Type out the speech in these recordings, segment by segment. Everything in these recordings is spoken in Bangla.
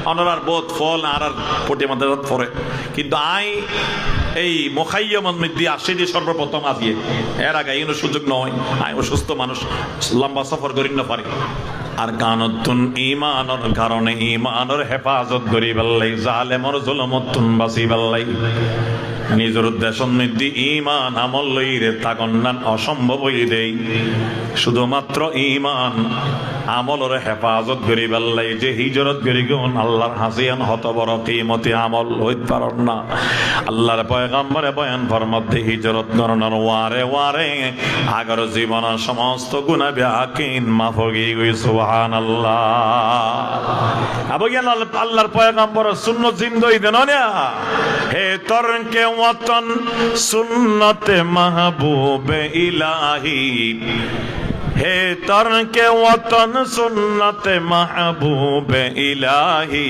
অনার বোধ ফল আর পটি আমাদের পরে কিন্তু আই এই মোখাইয়মন মধ্যে আসে যে সর্বপ্রথম আজিয়ে এর আগে এই সুযোগ নয় আই অসুস্থ মানুষ লম্বা সফর করি না পারি আর গানতুন ঈমানের কারণে ঈমানের হেফাজত করি বললাই জালেমর জুলমতুন বাসি বললাই নিজের উদ্দেশ্যের মধ্যে ঈমান আমল লইরে তাগন্নান অসম্ভব হই দেই শুধুমাত্র ঈমান আমলের হেফাজত করি বললাই যে হিজরত করি গুণ আল্লাহর হাসিয়ান হত বড় কিমতি আমল হইতে পারন না আল্লাহর পয়গম্বরে বয়ান ফরমাতে হিজরত করনার ওয়ারে ওয়ারে আগর জীবনের সমস্ত গুনাহ বিআকিন মাফ হয়ে গই সুবহানাল্লাহ আবগিয়ান আল্লাহর পয়গম্বরের সুন্নাত জিন্দই দেন না হে তরকে ওয়াতন সুন্নতে মাহবুবে ইলাহি हे तरके वतन सुन्नत महबूब इलाही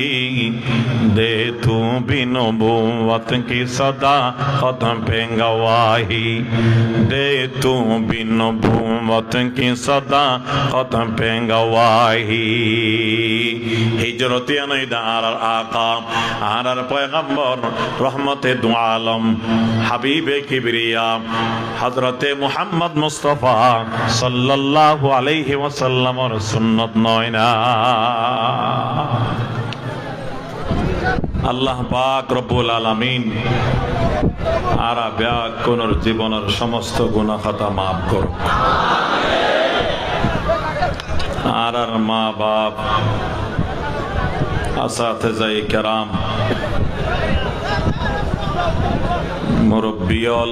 दे तू भी नबूवत की सदा कदम पे गवाही दे तू भी नबूवत की सदा कदम पे गवाही हिजरत अनैदा आका आर पैगंबर रहमते दु आलम हबीबे किबरिया हजरते मुहम्मद मुस्तफा सल्लल्लाहु अलैहि वसल्लमर सुन्नत नय ना আল্লাহ পাক রব্বুল আলামিন আর ব্যাকুনর জীবনের সমস্ত গুনাহ খাতা maaf করুক আর মা বাপ আসাতিজায়ে কেরাম মুরব্বিয়ল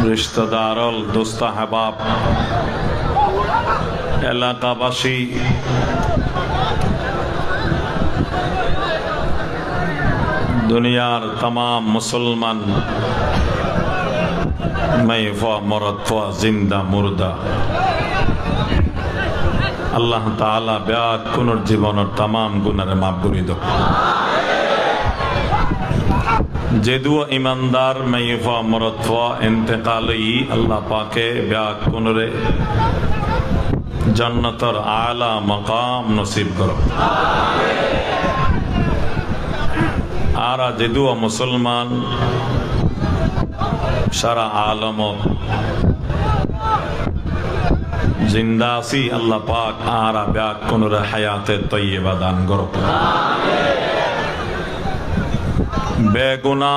रिश्तेदारल दोस्त अहबाब एलाकाबासी दुनियार तमाम मुसलमान मैफा मरदफा जिंदा मुर्दा अल्लाह ताला ब्याक पुनर्जीवनर तमाम गुनाह माफ करि दो जेदुआ ईमानदार मैफा मरदफा इंतकाली अल्लाह पाके ब्याक पुनरे जन्नतर आला मकाम नसीब करो आरा जेदुआ मुसलमान सारा आलम जिंदासी अल्लाह पाक आरा ब्याक पुनरे हयाते तय्यबा दान करो बेगुनाह